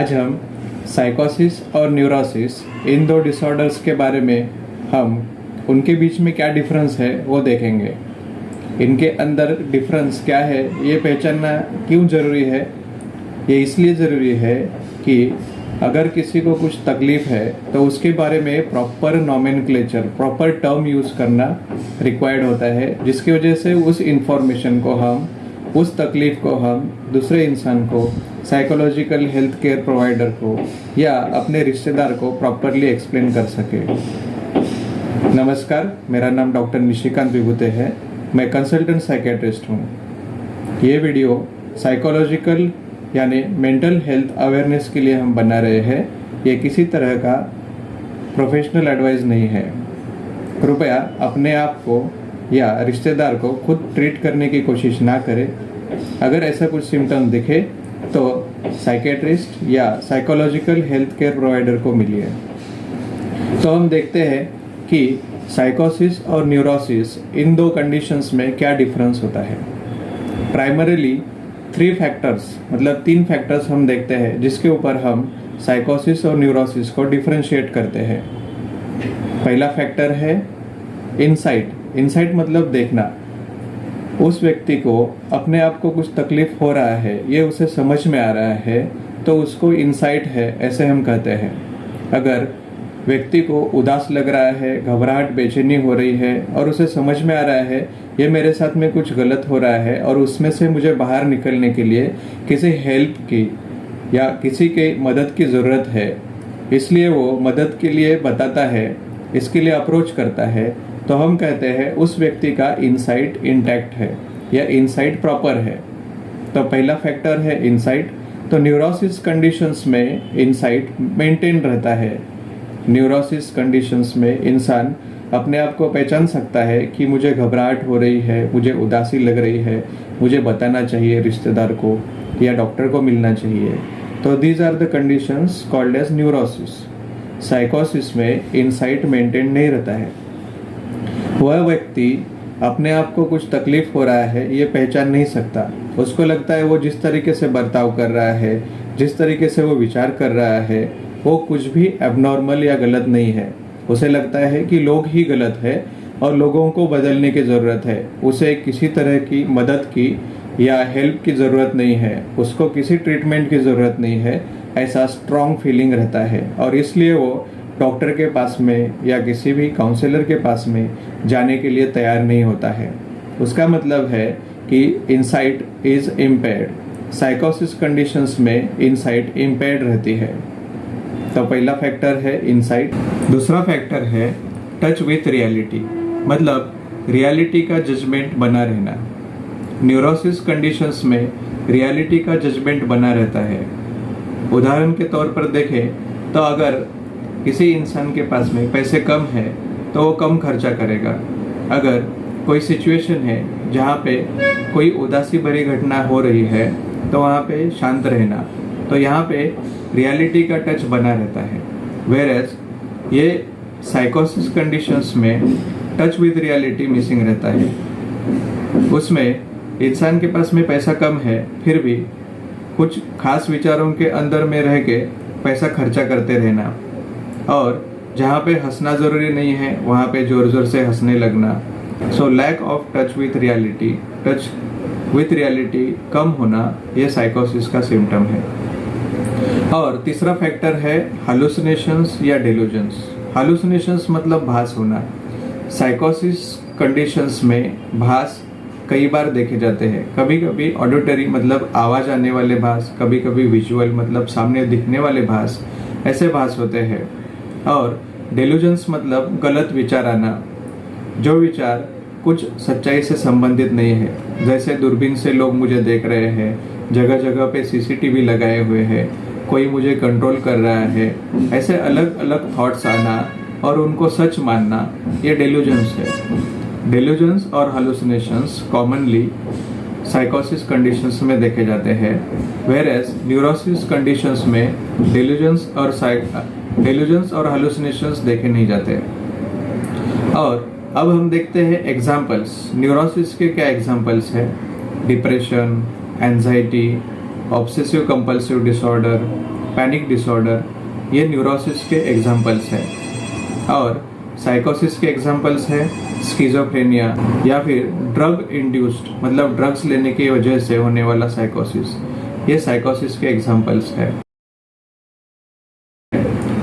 आज हम साइकोसिस और न्यूरोसिस इन दो डिसऑर्डर्स के बारे में हम उनके बीच में क्या डिफरेंस है वो देखेंगे। इनके अंदर डिफरेंस क्या है ये पहचानना क्यों ज़रूरी है। ये इसलिए ज़रूरी है कि अगर किसी को कुछ तकलीफ़ है तो उसके बारे में proper nomenclature, proper term use करना रिक्वायर्ड होता है, जिसकी वजह से उस इंफॉर्मेशन को हम, उस तकलीफ़ को हम दूसरे इंसान को, साइकोलॉजिकल हेल्थ केयर प्रोवाइडर को या अपने रिश्तेदार को प्रॉपरली एक्सप्लेन कर सके। नमस्कार, मेरा नाम डॉक्टर निशिकांत विभूते है। मैं कंसल्टेंट साइकेट्रिस्ट हूँ। ये वीडियो साइकोलॉजिकल यानी मेंटल हेल्थ अवेयरनेस के लिए हम बना रहे हैं। ये किसी तरह का प्रोफेशनल एडवाइस नहीं है। कृपया अपने आप को या रिश्तेदार को खुद ट्रीट करने की कोशिश ना करें। अगर ऐसा कुछ सिम्टम दिखे तो साइकेट्रिस्ट या साइकोलॉजिकल हेल्थ केयर प्रोवाइडर को मिलिए। तो हम देखते हैं कि साइकोसिस और न्यूरोसिस इन दो कंडीशंस में क्या डिफरेंस होता है। प्राइमरीली 3 फैक्टर्स, मतलब 3 फैक्टर्स हम देखते हैं जिसके ऊपर हम साइकोसिस और न्यूरोसिस को डिफरेंशिएट करते हैं। पहला फैक्टर है इनसाइट। इनसाइट मतलब देखना। उस व्यक्ति को अपने आप को कुछ तकलीफ हो रहा है, ये उसे समझ में आ रहा है, तो उसको इनसाइट है ऐसे हम कहते हैं। अगर व्यक्ति को उदास लग रहा है, घबराहट, बेचैनी हो रही है और उसे समझ में आ रहा है ये मेरे साथ में कुछ गलत हो रहा है और उसमें से मुझे बाहर निकलने के लिए किसी हेल्प की या किसी के मदद की ज़रूरत है, इसलिए वो मदद के लिए बताता है, इसके लिए अप्रोच करता है, तो हम कहते हैं उस व्यक्ति का इनसाइट इंटैक्ट है या इनसाइट प्रॉपर है। तो पहला फैक्टर है इनसाइट। तो न्यूरोसिस कंडीशंस में इनसाइट मेंटेन रहता है। न्यूरोसिस कंडीशंस में इंसान अपने आप को पहचान सकता है कि मुझे घबराहट हो रही है, मुझे उदासी लग रही है, मुझे बताना चाहिए रिश्तेदार को या डॉक्टर को मिलना चाहिए। तो these are the conditions called as neurosis. साइकोसिस में इनसाइट मेंटेन नहीं रहता है। वह व्यक्ति अपने आप को कुछ तकलीफ हो रहा है ये पहचान नहीं सकता। उसको लगता है वो जिस तरीके से बर्ताव कर रहा है, जिस तरीके से वो विचार कर रहा है, वो कुछ भी एबनॉर्मल या गलत नहीं है। उसे लगता है कि लोग ही गलत है और लोगों को बदलने की ज़रूरत है। उसे किसी तरह की मदद की या हेल्प की ज़रूरत नहीं है, उसको किसी ट्रीटमेंट की ज़रूरत नहीं है, ऐसा स्ट्रॉन्ग फीलिंग रहता है और इसलिए वो डॉक्टर के पास में या किसी भी काउंसलर के पास में जाने के लिए तैयार नहीं होता है। उसका मतलब है कि इनसाइट इज़ इम्पेयर्ड। साइकोसिस कंडीशंस में इनसाइट इम्पेयर्ड रहती है। तो पहला फैक्टर है इनसाइट। दूसरा फैक्टर है टच विथ रियलिटी, मतलब रियलिटी का जजमेंट बना रहना। न्यूरोसिस कंडीशंस में रियलिटी का जजमेंट बना रहता है। उदाहरण के तौर पर देखें तो अगर किसी इंसान के पास में पैसे कम है तो वो कम खर्चा करेगा। अगर कोई सिचुएशन है जहाँ पे कोई उदासी भरी घटना हो रही है तो वहाँ पे शांत रहना, तो यहाँ पे रियलिटी का टच बना रहता है। वेयरएज ये साइकोसिस कंडीशंस में टच विद रियलिटी मिसिंग रहता है। उसमें इंसान के पास में पैसा कम है फिर भी कुछ खास विचारों के अंदर में रह के पैसा खर्चा करते रहना, और जहाँ पे हंसना ज़रूरी नहीं है वहाँ पे ज़ोर ज़ोर से हंसने लगना। So lack of touch with reality, touch with reality कम होना, ये साइकोसिस का सिम्टम है। और तीसरा फैक्टर है हालुसिनेशंस या डेल्यूजन्स। हालुसिनेशंस मतलब भास होना। साइकोसिस कंडीशंस में भास कई बार देखे जाते हैं। कभी कभी ऑडिटरी मतलब आवाज़ आने वाले भास, कभी कभी विजुअल मतलब सामने दिखने वाले भास, ऐसे भास होते हैं। और डेल्यूजन्स मतलब गलत विचार आना, जो विचार कुछ सच्चाई से संबंधित नहीं है। जैसे दूरबीन से लोग मुझे देख रहे हैं, जगह जगह पे सीसीटीवी लगाए हुए हैं, कोई मुझे कंट्रोल कर रहा है, ऐसे अलग अलग थॉट्स आना और उनको सच मानना, ये डेल्यूजन्स है। डेल्यूजन्स और हालुसिनेशंस कॉमनली साइकोसिस कंडीशंस में देखे जाते हैं, वेयरएज न्यूरोसिस कंडीशंस में डेल्यूजन्स और हालुसिनेशंस देखे नहीं जाते। और अब हम देखते हैं एग्जाम्पल्स। न्यूरोसिस के क्या एग्जाम्पल्स हैं? Depression, anxiety, obsessive compulsive disorder, panic disorder, ये न्यूरोसिस के एग्जाम्पल्स हैं। और साइकोसिस के एग्जाम्पल्स है स्किज़ोफ्रेनिया या फिर ड्रग इंड्यूस्ड, मतलब ड्रग्स लेने की वजह से होने वाला साइकोसिस, ये साइकोसिस के एग्जाम्पल्स है।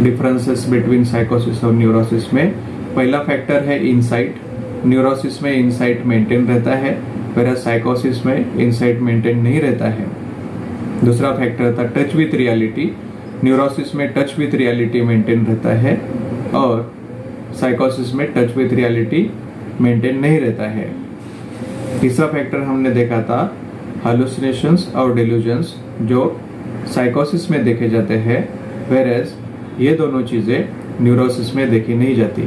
डिफरेंसेस बिटवीन साइकोसिस और न्यूरोसिस में पहला फैक्टर है इनसाइट। न्यूरोसिस में इनसाइट मेंटेन रहता है, वैसे साइकोसिस में इनसाइट मेंटेन नहीं रहता है। दूसरा फैक्टर था टच विथ रियलिटी। न्यूरोसिस में टच विथ रियलिटी मेंटेन रहता है और साइकोसिस में टच विथ रियलिटी मेंटेन नहीं रहता है। तीसरा फैक्टर हमने देखा था हालुसिनेशंस और डिल्यूजन्स, जो साइकोसिस में देखे जाते हैं, वेरेज ये दोनों चीज़ें न्यूरोसिस में देखी नहीं जाती।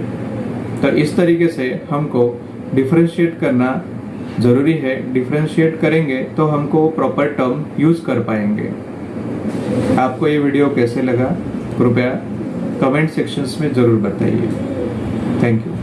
तो इस तरीके से हमको डिफरेंशिएट करना ज़रूरी है। डिफरेंशिएट करेंगे तो हमको प्रॉपर टर्म यूज़ कर पाएंगे। आपको ये वीडियो कैसे लगा कृपया कमेंट सेक्शंस में ज़रूर बताइए। Thank you.